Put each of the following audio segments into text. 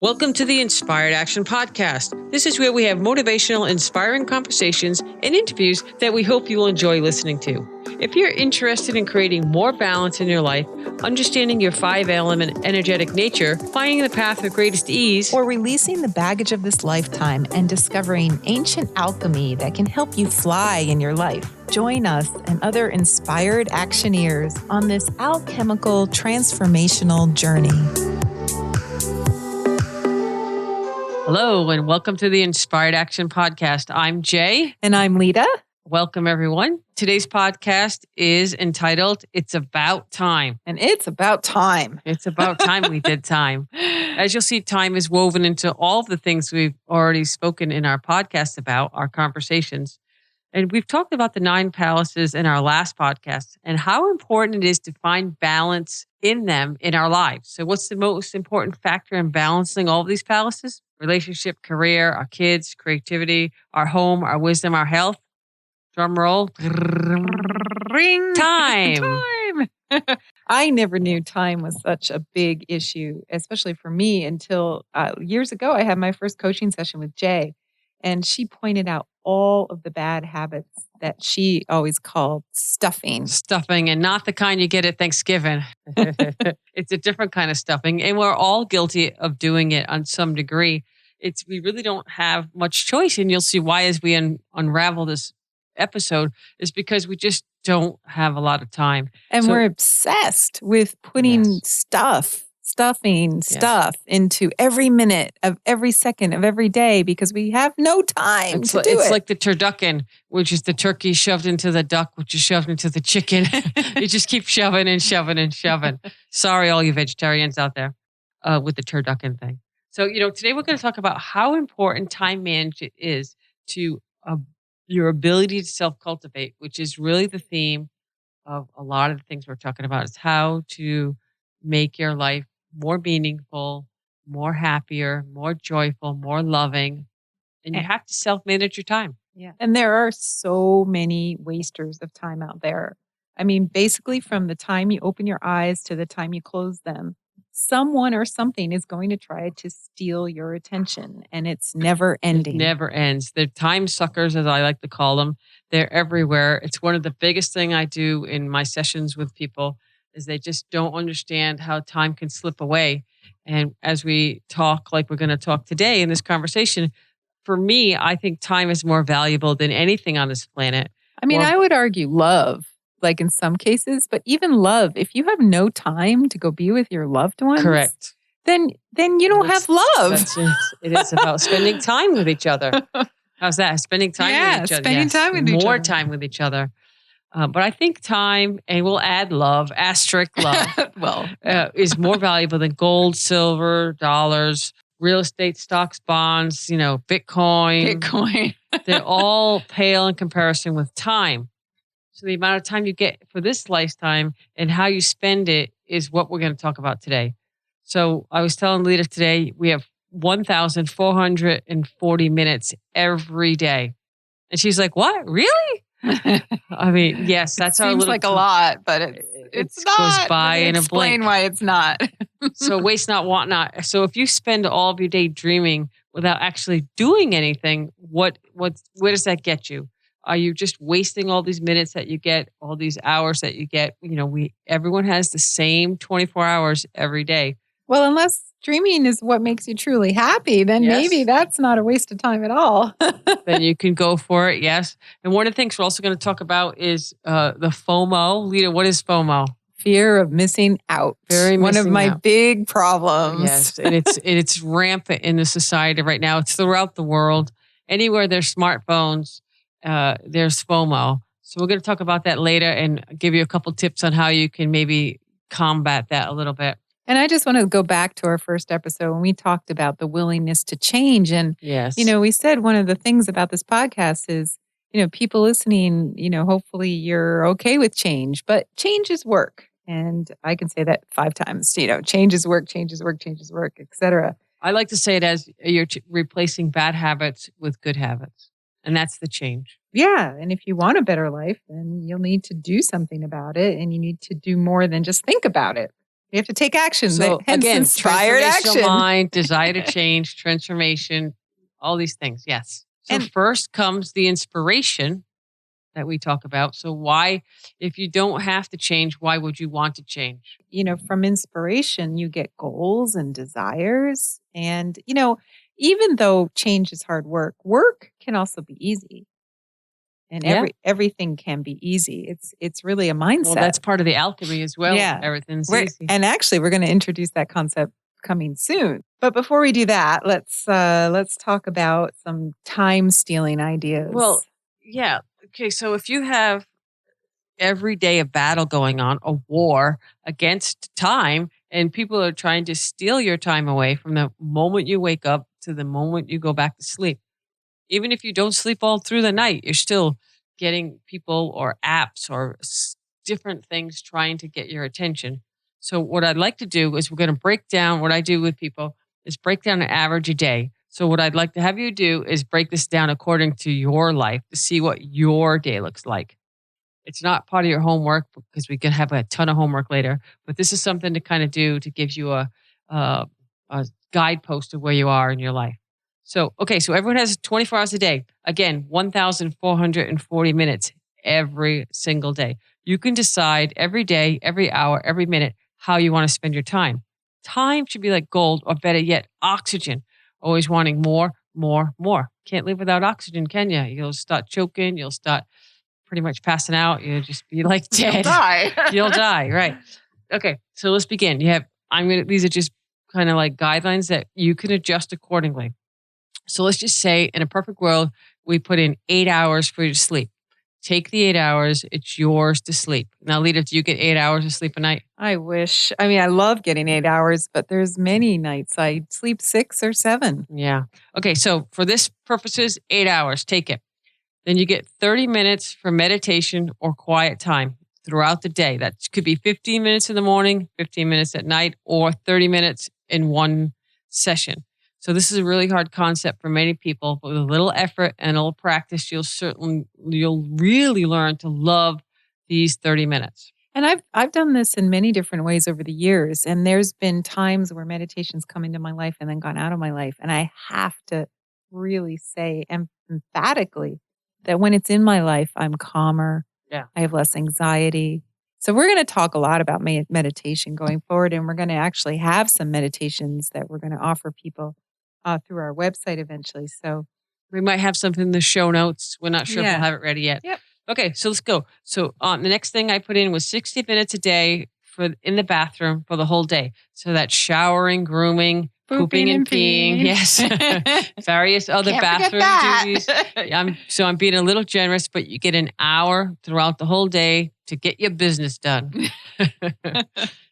Welcome to the Inspired Action Podcast. This is where we have motivational, inspiring conversations and interviews that we hope you will enjoy listening to. If you're interested in creating more balance in your life, understanding your 5-element energetic nature, finding the path of greatest ease, or releasing the baggage of this lifetime and discovering ancient alchemy that can help you fly in your life, join us and other inspired actioneers on this alchemical transformational journey. Hello, and welcome to the Inspired Action Podcast. I'm Jay. And I'm Lita. Welcome, everyone. Today's podcast is entitled, It's About Time. And it's about time. It's about time we did time. As you'll see, time is woven into all of the things we've already spoken in our podcast about, our conversations. And we've talked about the 9 palaces in our last podcast and how important it is to find balance in them in our lives. So what's the most important factor in balancing all of these palaces? Relationship, career, our kids, creativity, our home, our wisdom, our health. Drum roll. Ring. Time. I never knew time was such a big issue, especially for me, until years ago. I had my first coaching session with Jay, and she pointed out all of the bad habits that she always called stuffing. Stuffing, and not the kind you get at Thanksgiving. It's a different kind of stuffing, and we're all guilty of doing it on some degree. We really don't have much choice, and you'll see why as we unravel this episode is because we just don't have a lot of time. And we're obsessed with putting stuffing stuff into every minute of every second of every day because we have no time to do it. It's like the turducken, which is the turkey shoved into the duck, which is shoved into the chicken. You just keep shoving and shoving and shoving. Sorry, all you vegetarians out there with the turducken thing. So, today we're going to talk about how important time management is to your ability to self-cultivate, which is really the theme of a lot of the things we're talking about. Is how to make your life more meaningful, more happier, more joyful, more loving. And you have to self-manage your time. Yeah. And there are so many wasters of time out there. I mean, basically from the time you open your eyes to the time you close them, someone or something is going to try to steal your attention, and it's never ending. It never ends. They're time suckers, as I like to call them. They're everywhere. It's one of the biggest things I do in my sessions with people is they just don't understand how time can slip away. And as we talk, like we're going to talk today in this conversation, for me, I think time is more valuable than anything on this planet. I mean, I would argue love. Like in some cases, but even love, if you have no time to go be with your loved ones, correct, then you don't have love. It is about spending time with each other. How's that? Spending time with each other. Spending time with each other. More time with each other. But I think time, and we'll add love, asterisk love, is more valuable than gold, silver, dollars, real estate, stocks, bonds, Bitcoin. They're all pale in comparison with time. So the amount of time you get for this lifetime and how you spend it is what we're going to talk about today. So I was telling Lita today, we have 1,440 minutes every day. And she's like, what? Really? I mean, yes, that's our little... Seems like a lot, but it's not. Goes by in a blink. Explain why it's not. So waste not, want not. So if you spend all of your day dreaming without actually doing anything, where does that get you? Are you just wasting all these minutes that you get, all these hours that you get? Everyone has the same 24 hours every day. Well, unless dreaming is what makes you truly happy, then maybe that's not a waste of time at all. Then you can go for it, yes. And one of the things we're also going to talk about is the FOMO. Lita, what is FOMO? Fear of missing out. One of my big problems. Yes, and it's rampant in the society right now. It's throughout the world. Anywhere there's smartphones, there's FOMO. So we're going to talk about that later and give you a couple tips on how you can maybe combat that a little bit. And I just want to go back to our first episode when we talked about the willingness to change. And, we said one of the things about this podcast is, people listening, hopefully you're okay with change, but change is work. And I can say that 5 times, change is work, et cetera. I like to say it as you're replacing bad habits with good habits. And that's the change. Yeah. And if you want a better life, then you'll need to do something about it. And you need to do more than just think about it. You have to take action. So Hence again, inspired action. Mind, desire to change, transformation, all these things. Yes. So first comes the inspiration that we talk about. So why, if you don't have to change, why would you want to change? From inspiration, you get goals and desires. And, even though change is hard work can also be easy. And everything can be easy. It's really a mindset. Well, that's part of the alchemy as well. Yeah. Everything's easy. And actually, we're going to introduce that concept coming soon. But before we do that, let's talk about some time stealing ideas. Well, yeah. Okay. So if you have every day a battle going on, a war against time, and people are trying to steal your time away from the moment you wake up to the moment you go back to sleep. Even if you don't sleep all through the night, you're still getting people or apps or different things trying to get your attention. So what I'd like to do is we're going to break down what I do with people is break down an average a day. So what I'd like to have you do is break this down according to your life to see what your day looks like. It's not part of your homework because we can have a ton of homework later, but this is something to kind of do to give you a guidepost of where you are in your life. So, okay, so everyone has 24 hours a day. Again, 1,440 minutes every single day. You can decide every day, every hour, every minute how you want to spend your time. Time should be like gold, or better yet, oxygen. Always wanting more, more, more. Can't live without oxygen, can you? You'll start choking. You'll start pretty much passing out. You'll just be like dead. You'll die. You'll die, right. Okay, so let's begin. These are just kind of like guidelines that you can adjust accordingly. So let's just say in a perfect world, we put in 8 hours for you to sleep. Take the 8 hours. It's yours to sleep. Now, Lita, do you get 8 hours of sleep a night? I wish. I mean, I love getting 8 hours, but there's many nights I sleep 6 or 7. Yeah. Okay. So for this purposes, 8 hours. Take it. Then you get 30 minutes for meditation or quiet time throughout the day. That could be 15 minutes in the morning, 15 minutes at night, or 30 minutes in one session. So this is a really hard concept for many people, but with a little effort and a little practice, you'll really learn to love these 30 minutes. And I've done this in many different ways over the years. And there's been times where meditation's come into my life and then gone out of my life. And I have to really say emphatically that when it's in my life, I'm calmer. Yeah. I have less anxiety. So we're going to talk a lot about meditation going forward. And we're going to actually have some meditations that we're going to offer people through our website eventually. So we might have something in the show notes. We're not sure if we'll have it ready yet. Yep. Okay, so let's go. So the next thing I put in was 60 minutes a day in the bathroom for the whole day. So that's showering, grooming, pooping and peeing. Yes. Various other bathroom duties. I'm being a little generous, but you get an hour throughout the whole day to get your business done.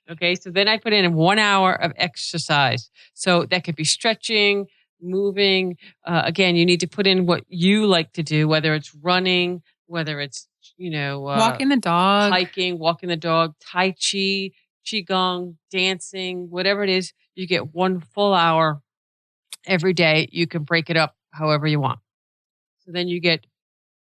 Okay, so then I put in 1 hour of exercise. So that could be stretching, moving. Again, you need to put in what you like to do, whether it's running, whether it's, walking the dog, hiking, walking the dog, Tai Chi, Qigong, dancing, whatever it is, you get 1 full hour every day. You can break it up however you want. So then you get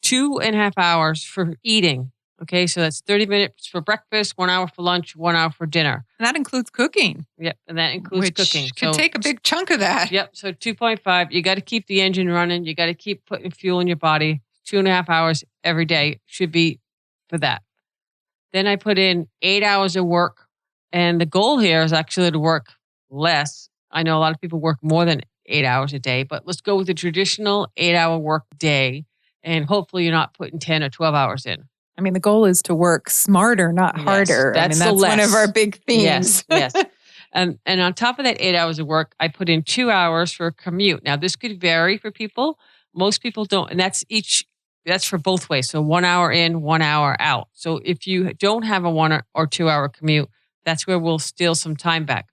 2.5 hours for eating. Okay, so that's 30 minutes for breakfast, 1 hour for lunch, 1 hour for dinner. And that includes cooking. Yep, and that includes cooking. Which could take a big chunk of that. Yep, so 2.5. You got to keep the engine running. You got to keep putting fuel in your body. 2.5 hours every day should be for that. Then I put in 8 hours of work. And the goal here is actually to work less. I know a lot of people work more than 8 hours a day, but let's go with the traditional 8-hour work day. And hopefully you're not putting 10 or 12 hours in. I mean, the goal is to work smarter, not harder. That's one of our big themes. Yes. And on top of that 8 hours of work, I put in 2 hours for a commute. Now, this could vary for people. Most people don't. And that's for both ways. So 1 hour in, 1 hour out. So if you don't have a 1 or 2 hour commute, that's where we'll steal some time back.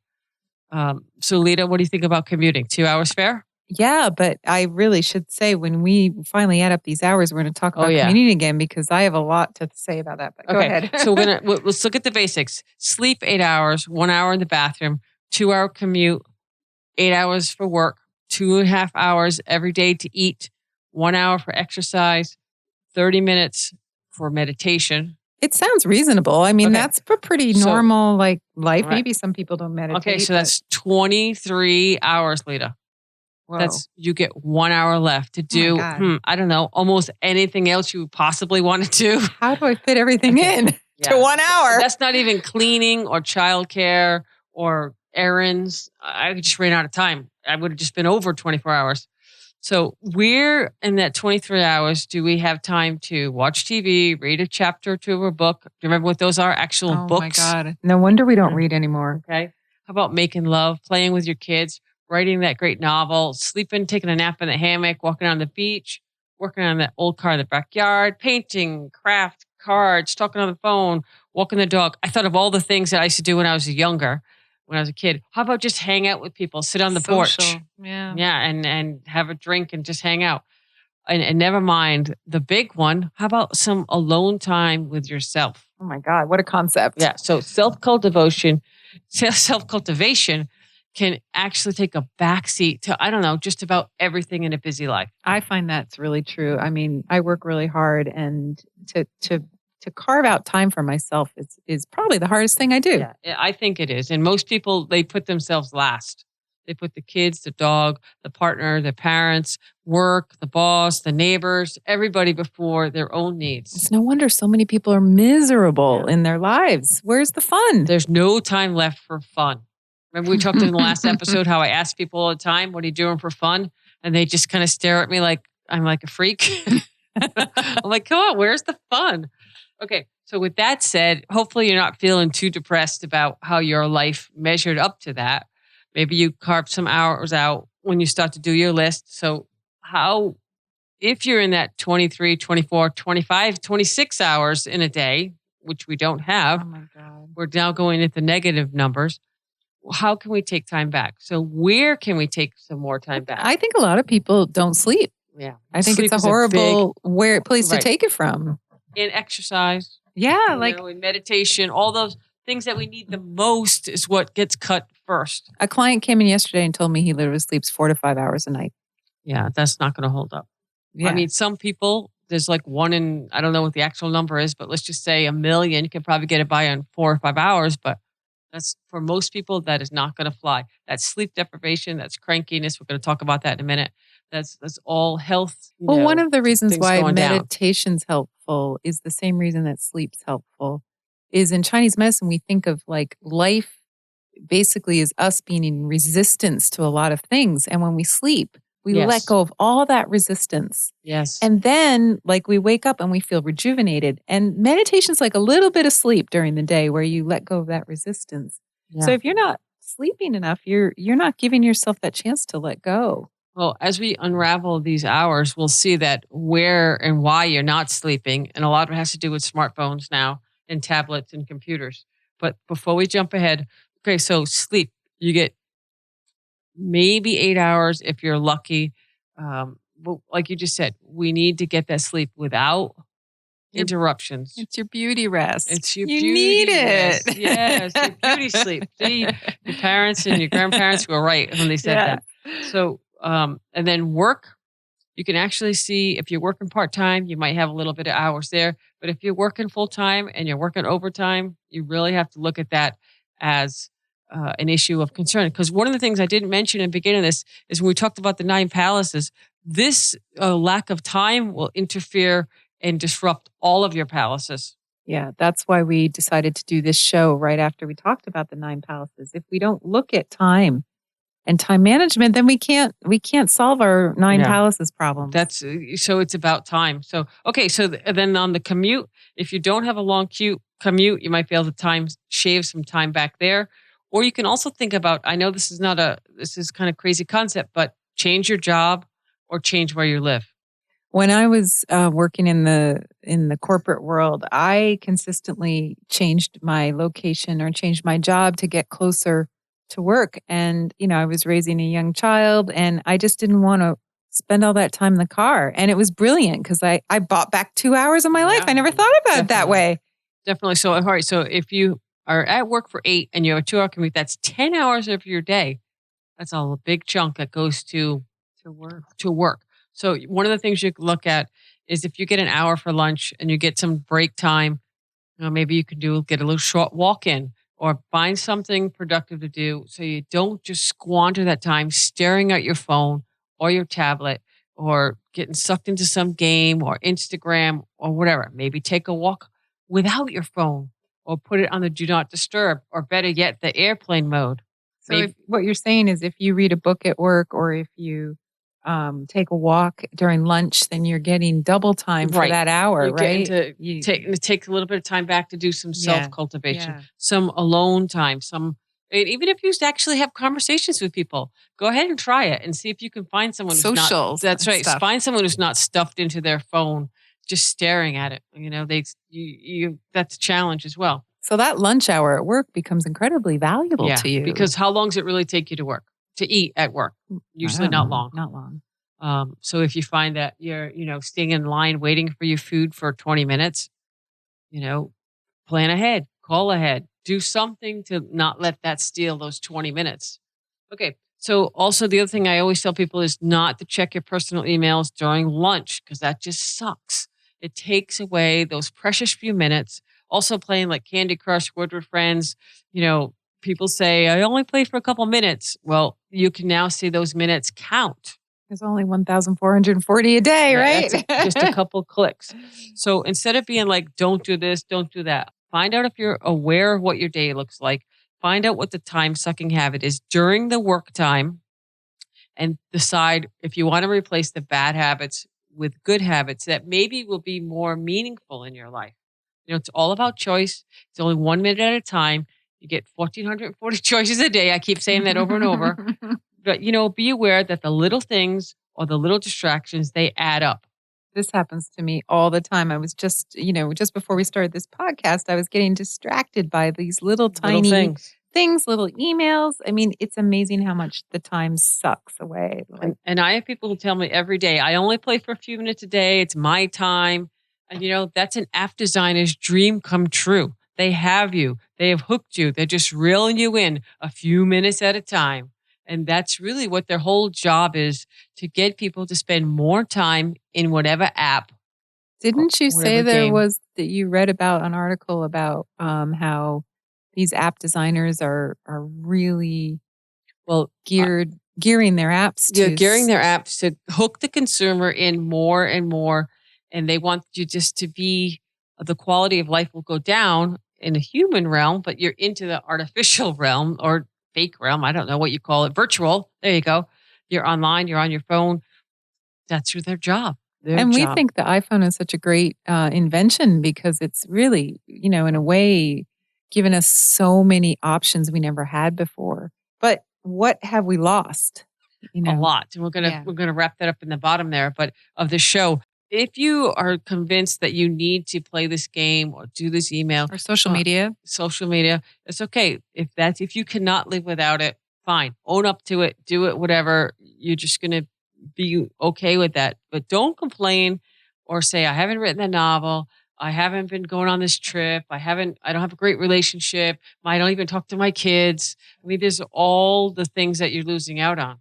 So Lita, what do you think about commuting? 2 hours fair? Yeah, but I really should say when we finally add up these hours, we're going to talk about commuting again because I have a lot to say about that. But go ahead. So let's look at the basics. Sleep 8 hours, 1 hour in the bathroom, 2 hour commute, 8 hours for work, 2.5 hours every day to eat, 1 hour for exercise, 30 minutes for meditation. It sounds reasonable. I mean, that's a pretty normal life. Right. Maybe some people don't meditate. Okay, so that's 23 hours, Lita. Whoa. You get 1 hour left to do, I don't know, almost anything else you possibly want to do. How do I fit everything in to 1 hour? That's not even cleaning or childcare or errands. I just ran out of time. I would have just been over 24 hours. So where in that 23 hours do we have time to watch TV, read a chapter or two of a book? Do you remember what those are? Actual books? Oh my God. No wonder we don't read anymore. Okay. How about making love, playing with your kids, writing that great novel, sleeping, taking a nap in the hammock, walking on the beach, working on that old car in the backyard, painting, craft, cards, talking on the phone, walking the dog. I thought of all the things that I used to do when I was younger. When I was a kid, how about just hang out with people, sit on the porch, and have a drink and just hang out, and never mind the big one. How about some alone time with yourself? Oh my God, what a concept! Yeah, so self-cultivation can actually take a backseat to, I don't know, just about everything in a busy life. I find that's really true. I mean, I work really hard, and to carve out time for myself is probably the hardest thing I do. Yeah, I think it is. And most people, they put themselves last. They put the kids, the dog, the partner, the parents, work, the boss, the neighbors, everybody before their own needs. It's no wonder so many people are miserable in their lives. Where's the fun? There's no time left for fun. Remember we talked in the last episode how I ask people all the time, what are you doing for fun? And they just kind of stare at me like I'm like a freak. I'm like, come on, where's the fun? Okay, so with that said, hopefully you're not feeling too depressed about how your life measured up to that. Maybe you carved some hours out when you start to do your list. So if you're in that 23, 24, 25, 26 hours in a day, which we don't have, oh my God. We're now going into negative numbers. How can we take time back? So where can we take some more time back? I think a lot of people don't sleep. Yeah. I think it's a horrible place to take it from. In exercise. Yeah. In meditation, all those things that we need the most is what gets cut first. A client came in yesterday and told me he literally sleeps 4 to 5 hours a night. Yeah, that's not going to hold up. Yeah. I mean, some people, there's like one in, I don't know what the actual number is, but let's just say 1 million. You can probably get it by on 4 or 5 hours, but that's for most people, that is not going to fly. That's sleep deprivation. That's crankiness. We're going to talk about that in a minute. That's all health. Well, one of the reasons why meditation's helpful is the same reason that sleep's helpful. Is in Chinese medicine, we think of like life basically is us being in resistance to a lot of things. And when we sleep, we let go of all that resistance. Yes. And then we wake up and we feel rejuvenated. And meditation's like a little bit of sleep during the day where you let go of that resistance. Yeah. So if you're not sleeping enough, you're not giving yourself that chance to let go. Well, as we unravel these hours, we'll see that where and why you're not sleeping. And a lot of it has to do with smartphones now and tablets and computers. But before we jump ahead, okay, so sleep, you get maybe 8 hours if you're lucky. But like you just said, we need to get that sleep without interruptions. It's your beauty rest. It's your you beauty need rest. it. Yes, your beauty sleep. See, your parents and your grandparents were right when they said that. So, and then work, you can actually see if you're working part-time, you might have a little bit of hours there. But if you're working full-time and you're working overtime, you really have to look at that as an issue of concern. Because one of the things I didn't mention in the beginning of this is when we talked about the 9 palaces, this lack of time will interfere and disrupt all of your palaces. Yeah, that's why we decided to do this show right after we talked about the 9 palaces. If we don't look at time and time management, then we can't solve our 9 palaces problems. That's so it's about time. So okay, so then on the commute, if you don't have a long commute, you might be able to shave some time back there. Or you can also think about, I know this is kind of crazy concept, but change your job or change where you live. When I was working in the corporate world, I consistently changed my location or changed my job to get closer to work. And, I was raising a young child and I just didn't want to spend all that time in the car. And it was brilliant because I bought back 2 hours of my life. I never thought about it that way. Definitely. So, all right. So if you are at work for 8 and you have a 2-hour commute, that's 10 hours of your day. That's a big chunk that goes to work. So one of the things you look at is if you get an hour for lunch and you get some break time, Maybe you could get a little short walk in or find something productive to do so you don't just squander that time staring at your phone or your tablet or getting sucked into some game or Instagram or whatever. Maybe take a walk without your phone or put it on the do not disturb or better yet, the airplane mode. So what you're saying is if you read a book at work or if you take a walk during lunch, then you're getting double time for that hour, you're right? Take a little bit of time back to do some self-cultivation, some alone time, even if you actually have conversations with people, go ahead and try it and see if you can find someone who's Socials. That's right. Stuff. Find someone who's not stuffed into their phone, just staring at it. That's a challenge as well. So that lunch hour at work becomes incredibly valuable to you. Because how long does it really take you to eat at work? Usually not long. Not long. So if you find that you're, staying in line waiting for your food for 20 minutes, plan ahead, call ahead, do something to not let that steal those 20 minutes. Okay. So also the other thing I always tell people is not to check your personal emails during lunch because that just sucks. It takes away those precious few minutes. Also playing like Candy Crush, Word with Friends, people say, I only play for a couple minutes. Well, you can now see those minutes count. There's only 1,440 a day, right? Just a couple clicks. So instead of being like, don't do this, don't do that, find out if you're aware of what your day looks like. Find out what the time sucking habit is during the work time and decide if you want to replace the bad habits with good habits that maybe will be more meaningful in your life. It's all about choice. It's only 1 minute at a time. You get 1,440 choices a day. I keep saying that over and over. But, be aware that the little things or the little distractions, they add up. This happens to me all the time. I was just before we started this podcast, I was getting distracted by these little tiny things, little emails. I mean, it's amazing how much the time sucks away. And I have people who tell me every day, I only play for a few minutes a day. It's my time. And, that's an app designer's dream come true. They have you. They have hooked you. They're just reeling you in a few minutes at a time. And that's really what their whole job is, to get people to spend more time in whatever app. Didn't you say that you read about an article about how these app designers are really gearing their apps to hook the consumer in more and more. And they want you just to be, the quality of life will go down in a human realm, but you're into the artificial realm or fake realm. I don't know what you call it. Virtual. There you go. You're online. You're on your phone. That's their job. We think the iPhone is such a great invention because it's really, in a way, given us so many options we never had before. But what have we lost? A lot. And we're gonna wrap that up in the bottom there, but of the show. If you are convinced that you need to play this game or do this email or social media, it's okay. If you cannot live without it, fine. Own up to it. Do it. Whatever. You're just going to be okay with that. But don't complain or say, I haven't written a novel. I haven't been going on this trip. I don't have a great relationship. I don't even talk to my kids. I mean, there's all the things that you're losing out on.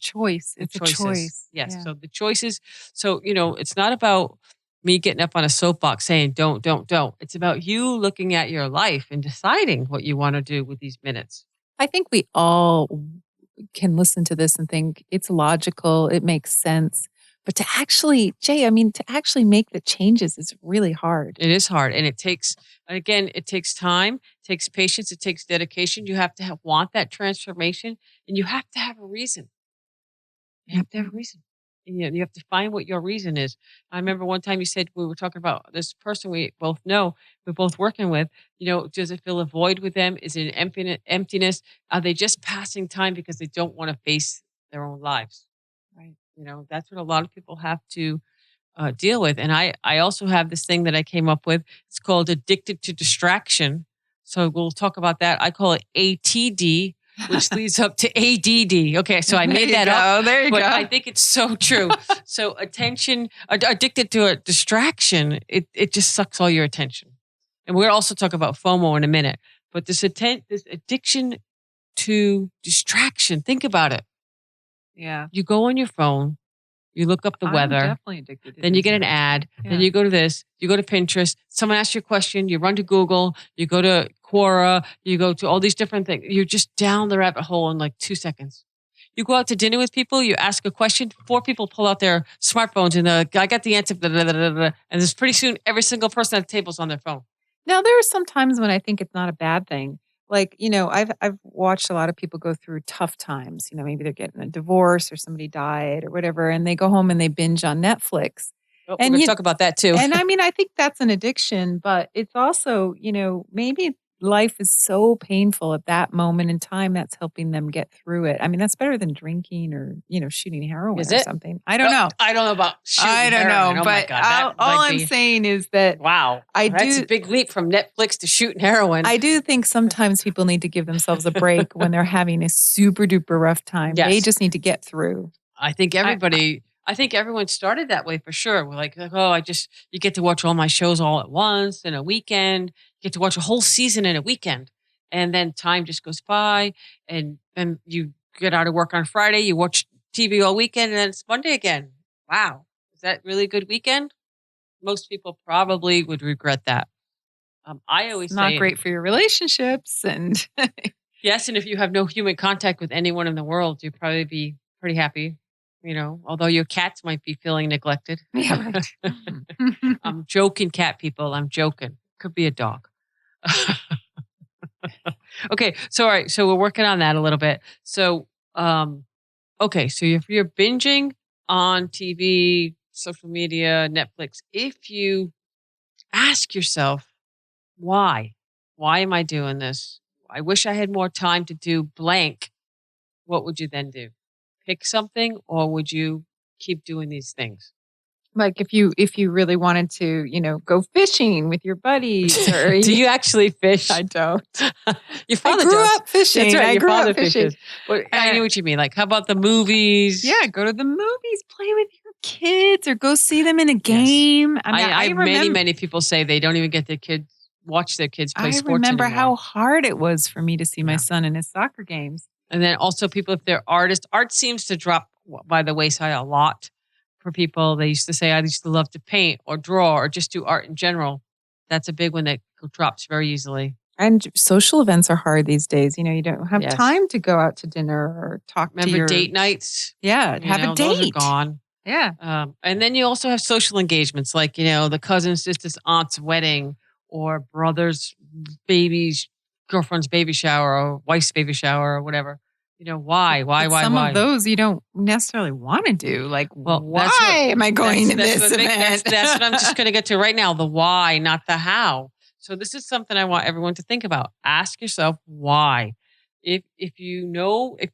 Choice. It's a choice. Yes. Yeah. So the choices. So, it's not about me getting up on a soapbox saying, don't. It's about you looking at your life and deciding what you want to do with these minutes. I think we all can listen to this and think it's logical. It makes sense. But to actually make the changes is really hard. It is hard. And it takes time, it takes patience, it takes dedication. You have to want that transformation and you have to have a reason. You have to have a reason. And, you have to find what your reason is. I remember one time you said, we were talking about this person we both know, we're both working with, does it fill a void with them? Is it an emptiness? Are they just passing time because they don't want to face their own lives? Right. That's what a lot of people have to deal with. And I also have this thing that I came up with. It's called addicted to distraction. So we'll talk about that. I call it ATD. Which leads up to ADD. Okay, so I made that up. There you go. I think it's so true. So addicted to a distraction, it just sucks all your attention. And we'll also talk about FOMO in a minute. But this addiction to distraction, think about it. Yeah. You go on your phone, You look up the weather. I'm definitely addicted to then you get an Instagram. ad. Yeah. Then you go to this. You go to Pinterest. Someone asks you a question. You run to Google. You go to Quora. You go to all these different things. You're just down the rabbit hole in like 2 seconds. You go out to dinner with people. You ask a question. 4 people pull out their smartphones and I got the answer. Blah, blah, blah, blah, blah. And there's pretty soon every single person at the table's on their phone. Now, there are some times when I think it's not a bad thing. Like, I've watched a lot of people go through tough times. Maybe they're getting a divorce or somebody died or whatever, and they go home and they binge on Netflix. Oh, and we're going to talk about that too. And I mean, I think that's an addiction, but it's also, maybe life is so painful at that moment in time that's helping them get through it. I mean, that's better than drinking or, shooting heroin or something. I don't know. I don't know about shooting I don't heroin. know, Oh but my God, all I'm saying is that wow, that's a big leap from Netflix to shooting heroin. I do think sometimes people need to give themselves a break when they're having a super duper rough time. Yes. They just need to get through. I think I think everyone started that way for sure. We're like, oh, you get to watch all my shows all at once in a weekend. You get to watch a whole season in a weekend. And then time just goes by and then you get out of work on Friday, you watch TV all weekend and then it's Monday again. Wow. Is that really a good weekend? Most people probably would regret that. I always say not great for your relationships and yes. And if you have no human contact with anyone in the world, you'd probably be pretty happy. Although your cats might be feeling neglected. Yeah, right. I'm joking, cat people. I'm joking. Could be a dog. Okay. So, all right. So we're working on that a little bit. So, okay. So if you're binging on TV, social media, Netflix, if you ask yourself, why am I doing this? I wish I had more time to do blank. What would you then do? Pick something, or would you keep doing these things? Like if you really wanted to, go fishing with your buddies, or do you actually fish? I don't. Your father I grew does. up fishing. That's right. I grew up fishing. But I know what you mean. Like, how about the movies? Yeah, go to the movies, play with your kids, or go see them in a game. Yes. I remember many people say they don't even get watch their kids play sports. I remember anymore. how hard it was for me to see my son in his soccer games. And then also people, if they're artists, art seems to drop by the wayside a lot for people. They used to say, I used to love to paint or draw or just do art in general. That's a big one that drops very easily. And social events are hard these days. You don't have time to go out to dinner or talk to your... Remember date nights? Yeah, have a date. Those are gone. Yeah. And then you also have social engagements like, the cousin's sister's aunt's wedding or brother's baby's girlfriend's baby shower or wife's baby shower or whatever. Why? Some of those you don't necessarily want to do. Like, why am I going to this event? That's what I'm just going to get to right now. The why, not the how. So this is something I want everyone to think about. Ask yourself why. If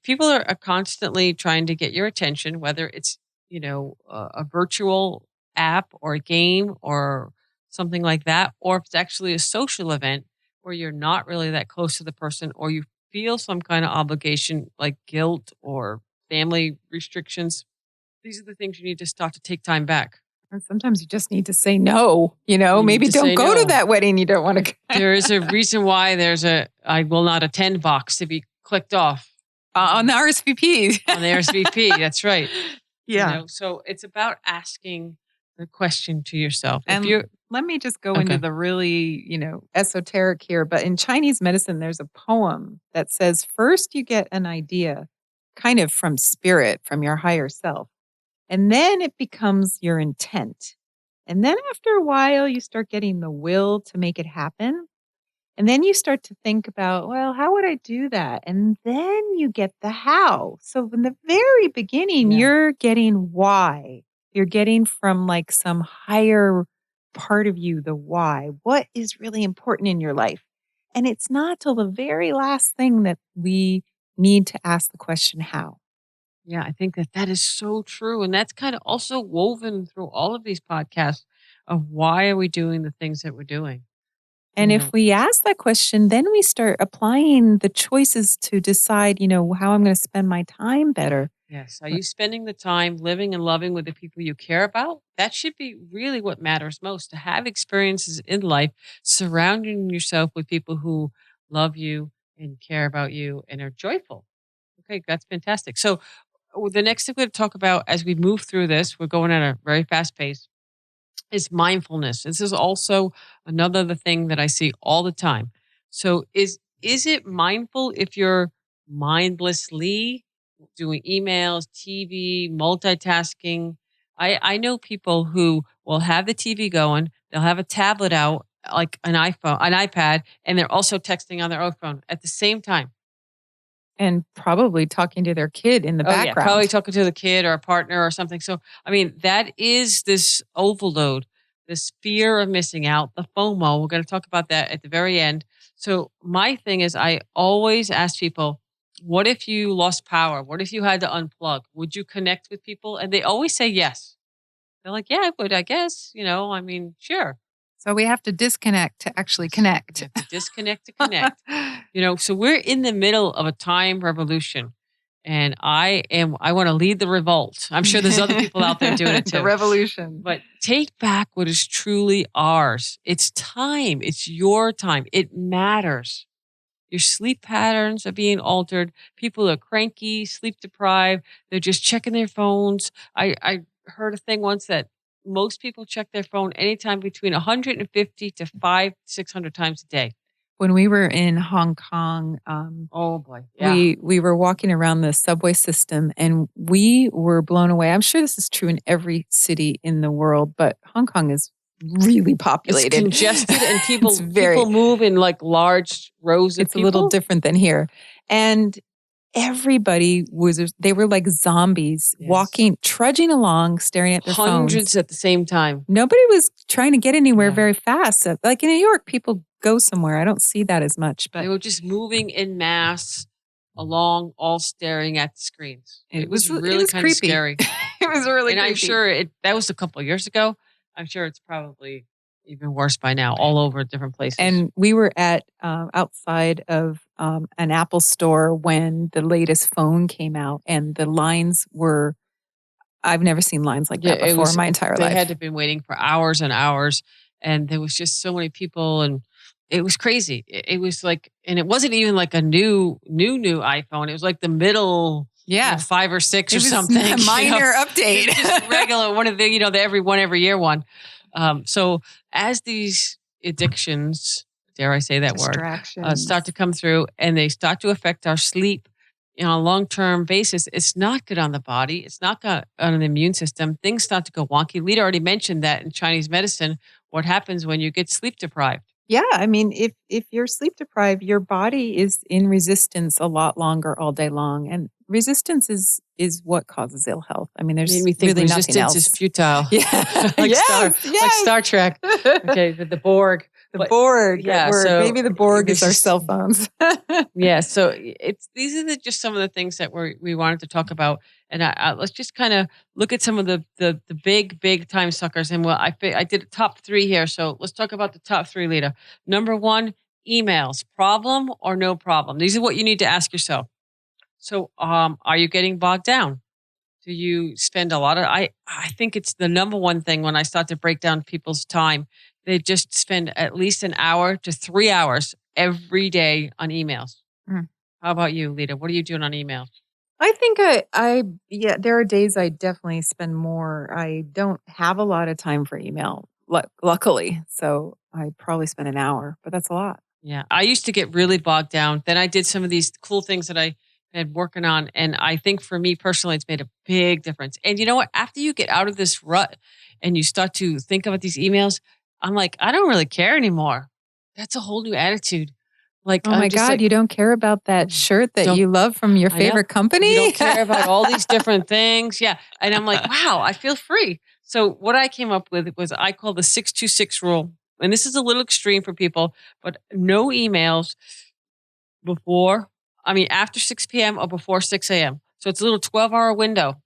people are constantly trying to get your attention, whether it's, a virtual app or a game or something like that, or if it's actually a social event where you're not really that close to the person or you feel some kind of obligation like guilt or family restrictions, these are the things you need to start to take time back. And sometimes you just need to say no, maybe don't go to that wedding you don't want to go. There is a reason why there's I will not attend box to be clicked off. On the RSVP. On the RSVP, that's right. Yeah. So it's about asking the question to yourself. And let me just go into the really, esoteric here. But in Chinese medicine, there's a poem that says, first you get an idea kind of from spirit, from your higher self. And then it becomes your intent. And then after a while, you start getting the will to make it happen. And then you start to think about, well, how would I do that? And then you get the how. So in the very beginning, you're getting why. You're getting from like some higher part of you, the why. What is really important in your life? And it's not till the very last thing that we need to ask the question, how? Yeah, I think that is so true. And that's kind of also woven through all of these podcasts of why are we doing the things that we're doing? And if we ask that question, then we start applying the choices to decide, how I'm going to spend my time better. Yes. Are you spending the time living and loving with the people you care about? That should be really what matters most, to have experiences in life, surrounding yourself with people who love you and care about you and are joyful. Okay, that's fantastic. So the next thing we're going to talk about as we move through this, we're going at a very fast pace, is mindfulness. This is also another thing that I see all the time. So is it mindful if you're mindlessly doing emails, TV, multitasking? I know people who will have the TV going, they'll have a tablet out, like an iPhone, an iPad, and they're also texting on their own phone at the same time. And probably talking to their kid in the background. Yeah, probably talking to the kid or a partner or something. So, I mean, that is this overload, this fear of missing out, the FOMO. We're going to talk about that at the very end. So, my thing is, I always ask people, what if you lost power? What if you had to unplug? Would you connect with people? And they always say yes. They're like, yeah, I would, I guess. I mean, sure. So we have to disconnect to actually connect. You have to disconnect to connect. So we're in the middle of a time revolution. And I want to lead the revolt. I'm sure there's other people out there doing it too. The revolution. But take back what is truly ours. It's time. It's your time. It matters. Your sleep patterns are being altered. People are cranky, sleep deprived. They're just checking their phones. I heard a thing once that most people check their phone anytime between 150 to 600 times a day. When we were in Hong Kong, oh boy, yeah. we were walking around the subway system and we were blown away. I'm sure this is true in every city in the world, but Hong Kong is really populated. It's congested and people move in like large rows of people. It's a little different than here. And everybody they were like zombies, walking, trudging along, staring at their phones. Hundreds at the same time. Nobody was trying to get anywhere very fast. Like in New York, people go somewhere. I don't see that as much. But they were just moving in mass along, all staring at the screens. It was really kind of scary. It was really creepy. I'm sure that was a couple of years ago. I'm sure it's probably even worse by now, all over different places. And we were at outside of an Apple store when the latest phone came out, and the lines were, I've never seen lines like that before in my entire life. They had to have been waiting for hours and hours, and there was just so many people, and it was crazy. It was like, and it wasn't even like a new iPhone. It was like the middle, 5 or 6 or something. A minor update. Just regular, one of the, the every year one. So as these addictions, dare I say that word, start to come through and they start to affect our sleep on a long-term basis, it's not good on the body. It's not good on the immune system. Things start to go wonky. Lita already mentioned that in Chinese medicine, what happens when you get sleep deprived. Yeah, I mean, if you're sleep deprived, your body is in resistance a lot longer all day long, and resistance is what causes ill health. I mean, there's really nothing else. Resistance is futile. Yeah, like Star Trek. Okay, the Borg. The Borg. Yeah, so maybe the Borg is our cell phones. Yeah, so these are just some of the things that we wanted to talk about. And let's just kind of look at some of the big time suckers. And I did a top 3 here. So let's talk about the top 3, Lita. Number 1, emails. Problem or no problem? These are what you need to ask yourself. So are you getting bogged down? Do you spend a lot of, I think it's the number one thing when I start to break down people's time. They just spend at least an hour to 3 hours every day on emails. Mm. How about you, Lita? What are you doing on emails? I think there are days I definitely spend more. I don't have a lot of time for email, luckily. So I probably spend an hour, but that's a lot. Yeah. I used to get really bogged down. Then I did some of these cool things that I had working on. And I think for me personally, it's made a big difference. And you know what? After you get out of this rut and you start to think about these emails, I'm like, I don't really care anymore. That's a whole new attitude. Like, oh my God, you don't care about that shirt that you love from your favorite company? You don't care about all these different things. Yeah. And I'm like, wow, I feel free. So what I came up with was I call the 626 rule. And this is a little extreme for people, but no emails after 6 p.m. or before 6 a.m. So it's a little 12-hour window.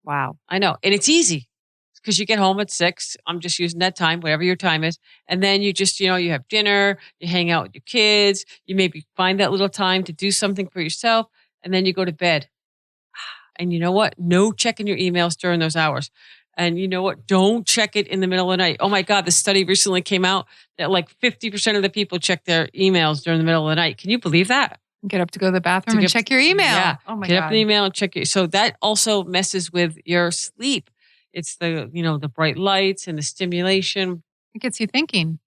Wow. I know. And it's easy because you get home at 6. I'm just using that time, whatever your time is. And then you just, you have dinner, you hang out with your kids, you maybe find that little time to do something for yourself, and then you go to bed. And you know what? No checking your emails during those hours. And you know what? Don't check it in the middle of the night. Oh my God, the study recently came out that like 50% of the people check their emails during the middle of the night. Can you believe that? Get up to go to the bathroom and check your email. Yeah. Oh my God. Get up in the email and check it. So that also messes with your sleep. It's the bright lights and the stimulation. It gets you thinking.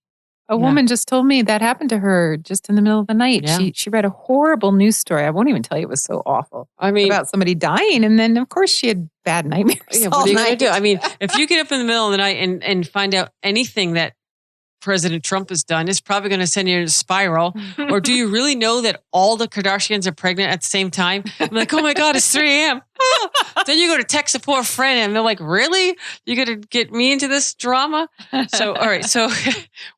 A woman just told me that happened to her just in the middle of the night. Yeah. She read a horrible news story. I won't even tell you, it was so awful. I mean, about somebody dying. And then, of course, she had bad nightmares. Yeah, what are you going to do? I mean, if you get up in the middle of the night and find out anything that President Trump has done, it's probably going to send you in a spiral. Or do you really know that all the Kardashians are pregnant at the same time? I'm like, oh my God, it's 3 a.m. Then you go to text a poor friend and they're like, really? You're going to get me into this drama? So, all right. So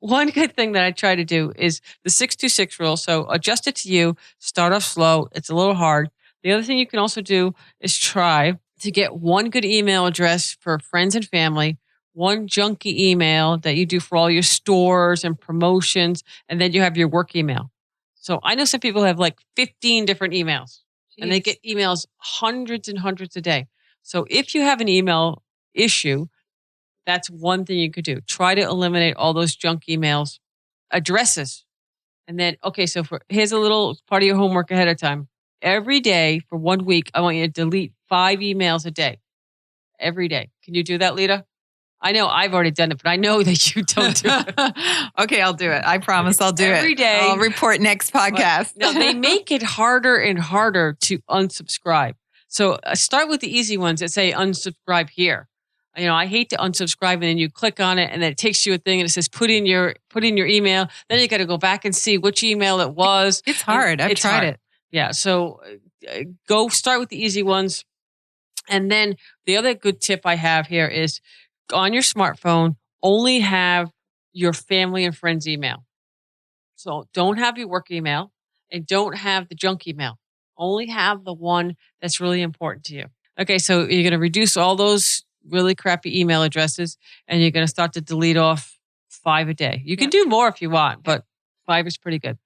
one good thing that I try to do is the 626 rule. So adjust it to you, start off slow. It's a little hard. The other thing you can also do is try to get one good email address for friends and family, one junky email that you do for all your stores and promotions, and then you have your work email. So I know some people have like 15 different emails. Jeez. And they get emails hundreds and hundreds a day. So if you have an email issue, that's one thing you could do. Try to eliminate all those junk emails, addresses. And then, okay, so here's a little part of your homework ahead of time. Every day for 1 week, I want you to delete 5 emails a day. Every day. Can you do that, Lita? I know I've already done it, but I know that you don't do it. Okay, I'll do it. I promise I'll do it. Every day. I'll report next podcast. Now, they make it harder and harder to unsubscribe. So start with the easy ones that say unsubscribe here. I hate to unsubscribe and then you click on it and then it takes you a thing and it says put in your email. Then you got to go back and see which email it was. It's hard. I've tried it. Yeah. So go start with the easy ones. And then the other good tip I have here is on your smartphone, only have your family and friends email. So don't have your work email and don't have the junk email. Only have the one that's really important to you. Okay, so you're going to reduce all those really crappy email addresses and you're going to start to delete off 5 a day. You can do more if you want, but 5 is pretty good.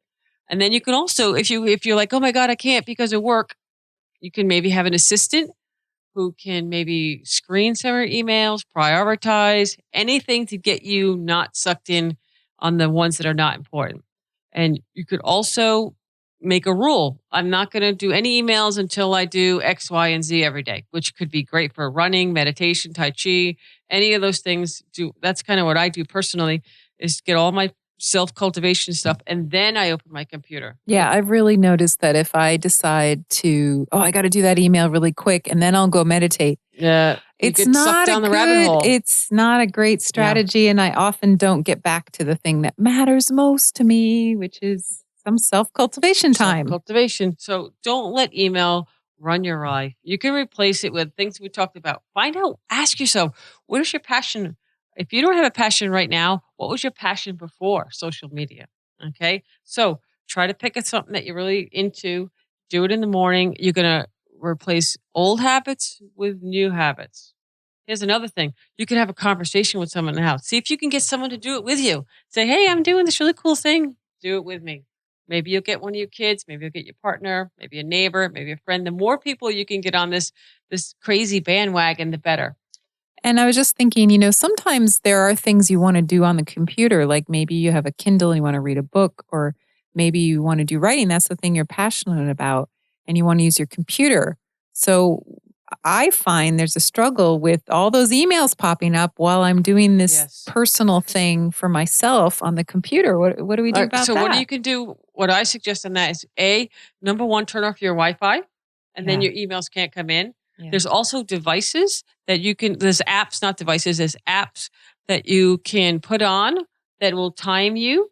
And then you can also, if you're like, oh my God, I can't because of work, you can maybe have an assistant who can maybe screen some of your emails, prioritize, anything to get you not sucked in on the ones that are not important. And you could also make a rule. I'm not going to do any emails until I do X, Y, and Z every day, which could be great for running, meditation, Tai Chi, any of those things. That's kind of what I do personally, is get all my self-cultivation stuff, and then I open my computer. Yeah, I've really noticed that if I decide to, I got to do that email really quick, and then I'll go meditate. Yeah, it's not down the rabbit hole. It's not a great strategy, and I often don't get back to the thing that matters most to me, which is some self-cultivation time. Self-cultivation. So don't let email run your life. You can replace it with things we talked about. Find out, ask yourself, what is your passion? If you don't have a passion right now, what was your passion before social media? Okay. So try to pick something that you're really into. Do it in the morning. You're going to replace old habits with new habits. Here's another thing. You can have a conversation with someone in the house. See if you can get someone to do it with you. Say, hey, I'm doing this really cool thing. Do it with me. Maybe you'll get one of your kids. Maybe you'll get your partner, maybe a neighbor, maybe a friend. The more people you can get on this crazy bandwagon, the better. And I was just thinking, sometimes there are things you want to do on the computer, like maybe you have a Kindle and you want to read a book, or maybe you want to do writing. That's the thing you're passionate about, and you want to use your computer. So I find there's a struggle with all those emails popping up while I'm doing this personal thing for myself on the computer. What do we do about that? So what you can do, what I suggest on that is number one, turn off your Wi-Fi, and then your emails can't come in. Yeah. There's also devices that there's apps, not devices, there's apps that you can put on that will time you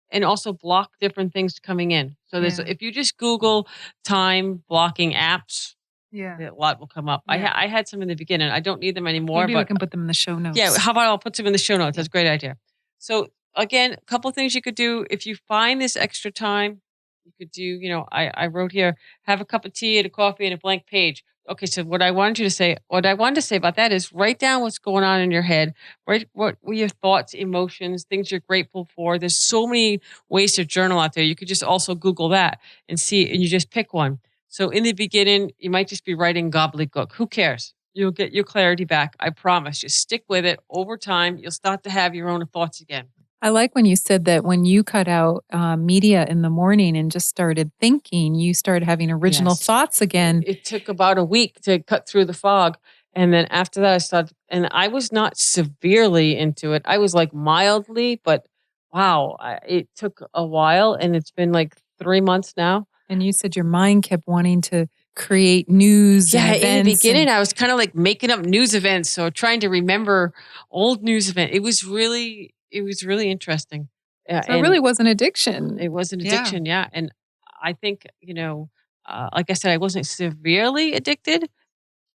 and also block different things coming in. So if you just Google time blocking apps, a lot will come up. Yeah. I had some in the beginning. I don't need them anymore. Maybe we can put them in the show notes. Yeah, how about I'll put them in the show notes? That's a great idea. So again, a couple of things you could do. If you find this extra time, you could do, I wrote here, have a cup of tea and a coffee and a blank page. Okay, so what I wanted to say about that is write down what's going on in your head. Write what were your thoughts, emotions, things you're grateful for. There's so many ways to journal out there. You could just also Google that and you just pick one. So in the beginning, you might just be writing gobbledygook. Who cares? You'll get your clarity back. I promise. Just stick with it. Over time, you'll start to have your own thoughts again. I like when you said that when you cut out media in the morning and just started thinking, you started having original thoughts again. It took about a week to cut through the fog. And then after that, I started, and I was not severely into it. I was like mildly, but wow, it took a while, and it's been like 3 months now. And you said your mind kept wanting to create news and events. In the beginning, I was kind of like making up news events, so trying to remember old news events. It was really interesting. So it really was an addiction. It was an addiction, yeah. And I think, like I said, I wasn't severely addicted,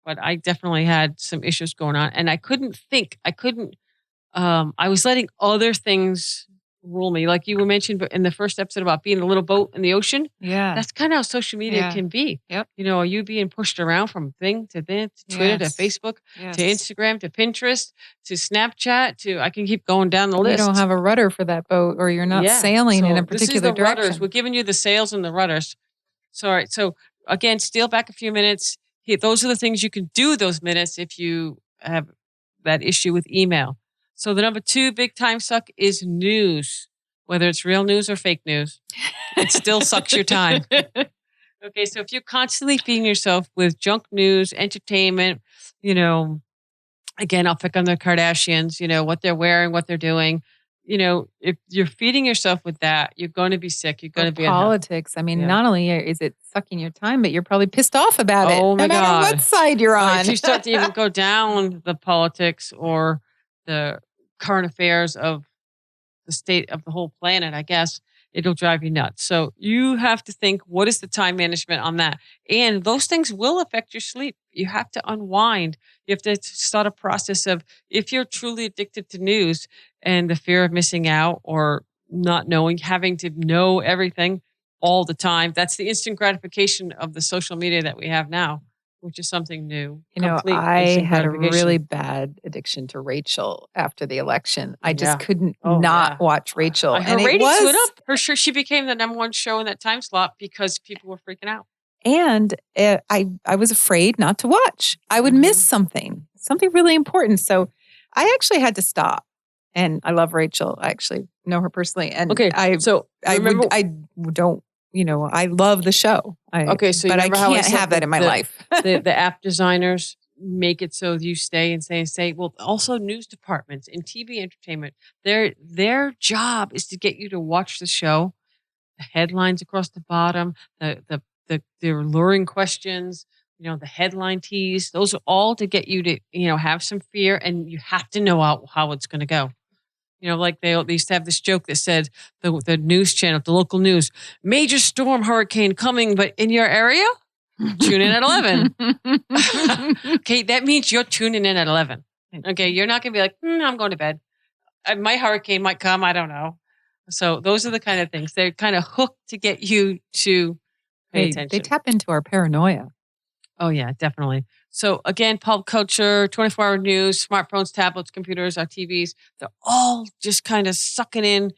but I definitely had some issues going on, and I couldn't think. I was letting other things rule me. Like you mentioned in the first episode about being a little boat in the ocean. Yeah. That's kind of how social media can be. Yep. Are you being pushed around from thing to this, to Twitter to Facebook, to Instagram, to Pinterest, to Snapchat, I can keep going down the list. You don't have a rudder for that boat, or you're not sailing in a particular direction. Rudders. We're giving you the sails and the rudders. So, all right. So again, steal back a few minutes. Those are the things you can do those minutes if you have that issue with email. So the number 2 big time suck is news, whether it's real news or fake news. It still sucks your time. Okay, so if you're constantly feeding yourself with junk news, entertainment, again, I'll pick on the Kardashians, what they're wearing, what they're doing. If you're feeding yourself with that, you're going to be sick. You're going to be politics. I mean, not only is it sucking your time, but you're probably pissed off about it. Oh my God. No matter what side you're on. If you start to even go down the politics or the current affairs of the state of the whole planet, I guess, it'll drive you nuts. So you have to think, what is the time management on that? And those things will affect your sleep. You have to unwind. You have to start a process of, if you're truly addicted to news and the fear of missing out or not knowing, having to know everything all the time, that's the instant gratification of the social media that we have now, which is something new. I had a really bad addiction to Rachel after the election. I just couldn't watch Rachel. Her ratings went up. For sure, she became the number 1 show in that time slot because people were freaking out. And I was afraid not to watch. I would miss something really important. So I actually had to stop. And I love Rachel. I actually know her personally. And I love the show. But I can't have that in my life. the app designers make it so you stay and say. Well, also news departments and TV entertainment, their job is to get you to watch the show. The headlines across the bottom, the alluring questions, the headline tease. Those are all to get you to have some fear, and you have to know how it's going to go. Like they used to have this joke that said, the news channel, the local news, major storm hurricane coming, but in your area, tune in at 11. Okay, that means you're tuning in at 11. Okay, you're not going to be like, I'm going to bed. My hurricane might come, I don't know. So those are the kind of things. They're kind of hooked to get you to pay attention. They tap into our paranoia. Oh, yeah, definitely. So again, pulp culture, 24-hour news, smartphones, tablets, computers, our TVs, they're all just kind of sucking in.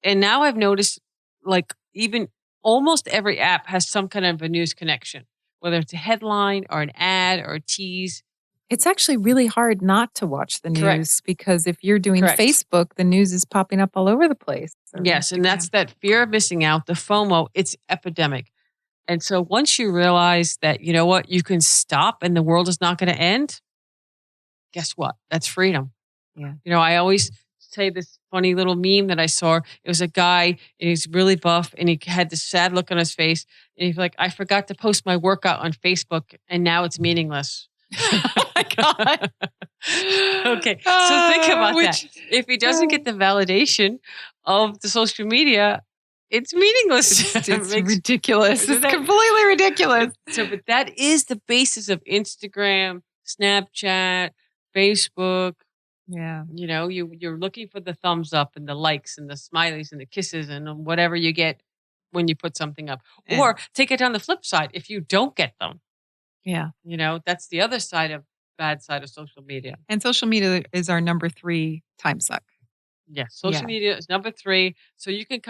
And now I've noticed like even almost every app has some kind of a news connection, whether it's a headline or an ad or a tease. It's actually really hard not to watch the news because if you're doing Facebook, the news is popping up all over the place. Yes, and that's that fear of missing out, the FOMO, it's epidemic. And so once you realize that, you can stop and the world is not going to end, guess what? That's freedom. Yeah. I always say this funny little meme that I saw. It was a guy and he's really buff and he had this sad look on his face. And he's like, I forgot to post my workout on Facebook and now it's meaningless. Oh my God. Okay. So think about that. If he doesn't get the validation of the social media, it's meaningless. It's ridiculous. It's completely ridiculous. But that is the basis of Instagram, Snapchat, Facebook. Yeah. You're looking for the thumbs up and the likes and the smileys and the kisses and whatever you get when you put something up. Yeah. Or take it on the flip side. If you don't get them. Yeah. That's the other bad side of social media. And social media is our number 3 time suck. Yes, social media is number 3. So you can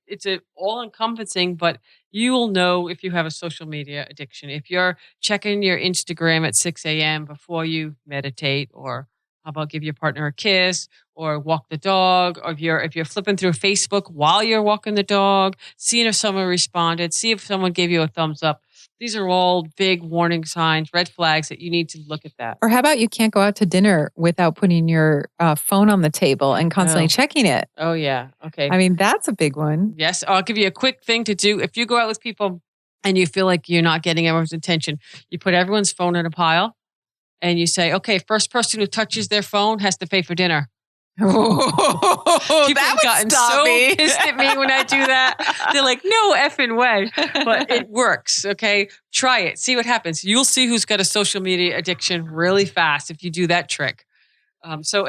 it's all encompassing, but you will know if you have a social media addiction. If you're checking your Instagram at 6 a.m. before you meditate or How about give your partner a kiss or walk the dog? Or if you're flipping through Facebook while you're walking the dog, seeing if someone responded, see if someone gave you a thumbs up. These are all big warning signs, red flags that you need to look at that. Or how about you can't go out to dinner without putting your phone on the table and constantly checking it? Oh, yeah. Okay. I mean, that's a big one. Yes. I'll give you a quick thing to do. If you go out with people and you feel like you're not getting everyone's attention, you put everyone's phone in a pile and you say, okay, first person who touches their phone has to pay for dinner. Oh, people have gotten so pissed at me when I do that. They're like, no effing way. But it works, okay? Try it. See what happens. You'll see who's got a social media addiction really fast if you do that trick. So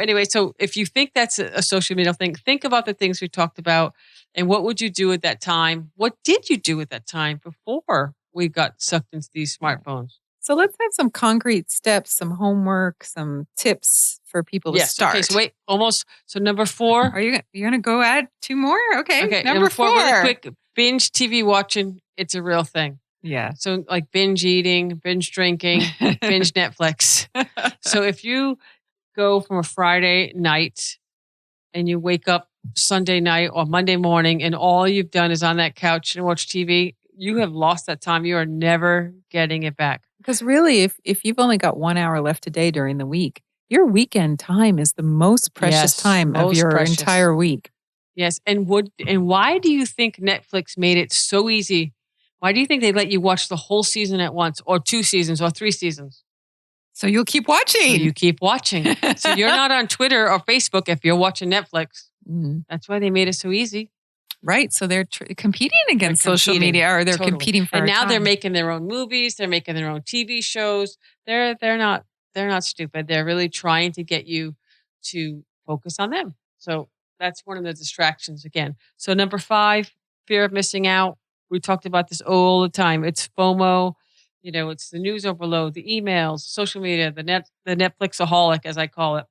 if you think that's a social media thing, think about the things we talked about and what would you do at that time? What did you do at that time before we got sucked into these smartphones? So let's have some concrete steps, some homework, some tips for people to start. Okay, so wait, almost. So number 4. Are you're going to go add 2 more? Okay. Number 4. Really quick, binge TV watching. It's a real thing. Yeah. So like binge eating, binge drinking, binge Netflix. So if you go from a Friday night and you wake up Sunday night or Monday morning and all you've done is on that couch and watch TV, you have lost that time. You are never getting it back. Because really, if you've only got 1 hour left a day during the week, your weekend time is the most precious time of your entire week. Yes. And why do you think Netflix made it so easy? Why do you think they let you watch the whole season at once or 2 seasons or 3 seasons? So you'll keep watching. So you keep watching. So you're not on Twitter or Facebook if you're watching Netflix. Mm-hmm. That's why they made it so easy. Right. So they're competing against social media, or they're competing for. And now they're making their own movies. They're making their own TV shows. They're not stupid. They're really trying to get you to focus on them. So that's one of the distractions again. So number 5, fear of missing out. We talked about this all the time. It's FOMO. It's the news overload, the emails, social media, the Netflixaholic, as I call it.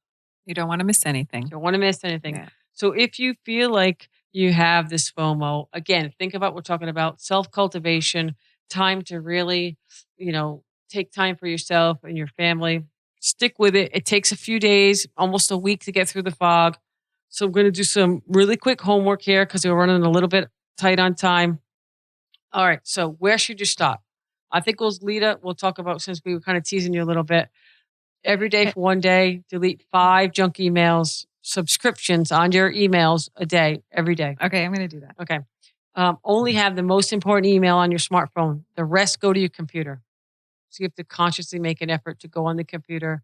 You don't want to miss anything. Yeah. So if you feel like you have this FOMO, again, think about what we're talking about, self-cultivation, time to really, take time for yourself and your family. Stick with it. It takes a few days, almost a week to get through the fog. So I'm going to do some really quick homework here because we're running a little bit tight on time. All right. So where should you stop? I think we'll talk about, since we were kind of teasing you a little bit, every day for 1 day, delete 5 junk emails, subscriptions on your emails a day, every day. Okay, I'm going to do that. Okay. Only have the most important email on your smartphone. The rest go to your computer. So you have to consciously make an effort to go on the computer.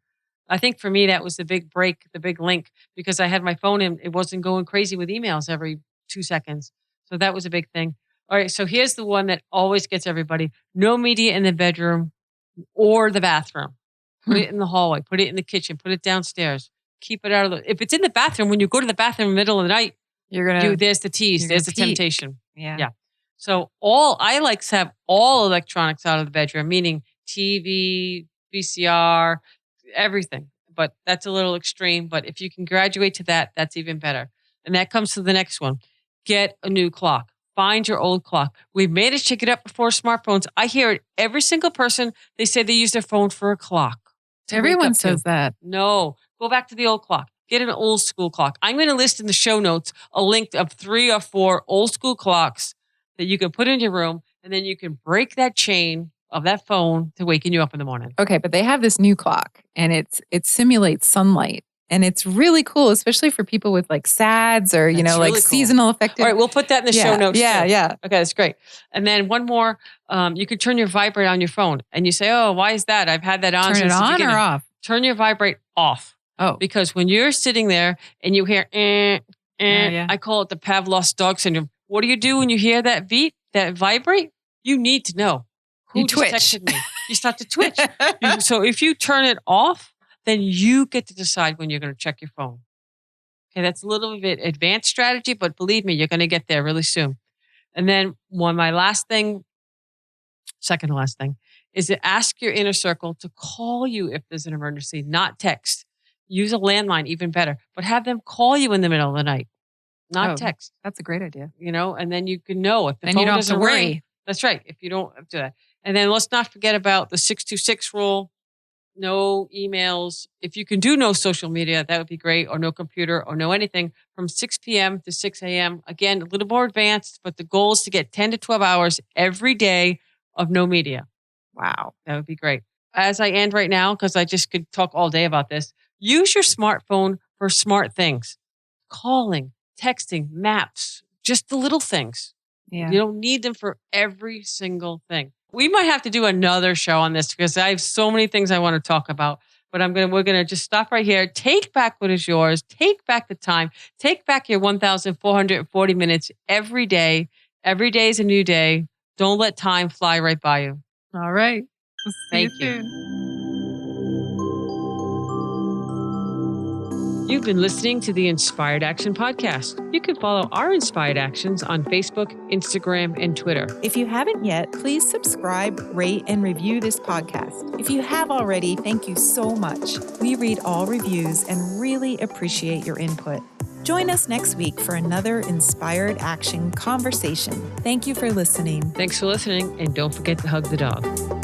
I think for me, that was the big break, the big link, because I had my phone and it wasn't going crazy with emails every 2 seconds. So that was a big thing. All right. So here's the one that always gets everybody. No media in the bedroom or the bathroom. Put it in the hallway. Put it in the kitchen. Put it downstairs. Keep it out of if it's in the bathroom, when you go to the bathroom in the middle of the night, there's the tease. There's the temptation. Yeah. So I like to have all electronics out of the bedroom, meaning TV, VCR, everything. But that's a little extreme. But if you can graduate to that, that's even better. And that comes to the next one. Get a new clock. Find your old clock. We've managed to get up before smartphones. I hear it. Every single person, they say they use their phone for a clock. Everyone says that. No. Go back to the old clock. Get an old school clock. I'm going to list in the show notes a link of 3 or 4 old school clocks that you can put in your room, and then you can break that chain of that phone to waking you up in the morning. Okay, but they have this new clock, and it simulates sunlight. And it's really cool, especially for people with like SADS or, really cool. Seasonal affected. All right, we'll put that in the show notes. Yeah. Okay, that's great. And then one more, you could turn your vibrate on your phone. And you say, oh, why is that? I've had that on since the beginning. Turn it on or off? Turn your vibrate off. Oh. Because when you're sitting there and you hear, I call it the Pavlov's dog syndrome. What do when you hear that beat, that vibrate? You need to know. Who just texted me? You start to twitch. So if you turn it off, then you get to decide when you're going to check your phone. Okay, that's a little bit advanced strategy, but believe me, you're going to get there really soon. And then second to last thing, is to ask your inner circle to call you if there's an emergency, not text. Use a landline, even better, but have them call you in the middle of the night, not text. That's a great idea. And then you can know if the phone doesn't you don't have to worry. Ring. That's right. If you don't do that. And then let's not forget about the 626 rule. no emails. If you can do no social media, that would be great, or no computer, or no anything from 6 p.m. to 6 a.m. Again, a little more advanced, but the goal is to get 10 to 12 hours every day of no media. Wow. That would be great. As I end right now, because I just could talk all day about this, use your smartphone for smart things. Calling, texting, maps, just the little things. Yeah. You don't need them for every single thing. We might have to do another show on this because I have so many things I want to talk about. But we're gonna just stop right here. Take back what is yours. Take back the time. Take back your 1,440 minutes every day. Every day is a new day. Don't let time fly right by you. All right. We'll see Thank you you. soon. You've been listening to the Inspired Action Podcast. You can follow our Inspired Actions on Facebook, Instagram, and Twitter. If you haven't yet, please subscribe, rate, and review this podcast. If you have already, thank you so much. We read all reviews and really appreciate your input. Join us next week for another Inspired Action conversation. Thank you for listening. Thanks for listening, and don't forget to hug the dog.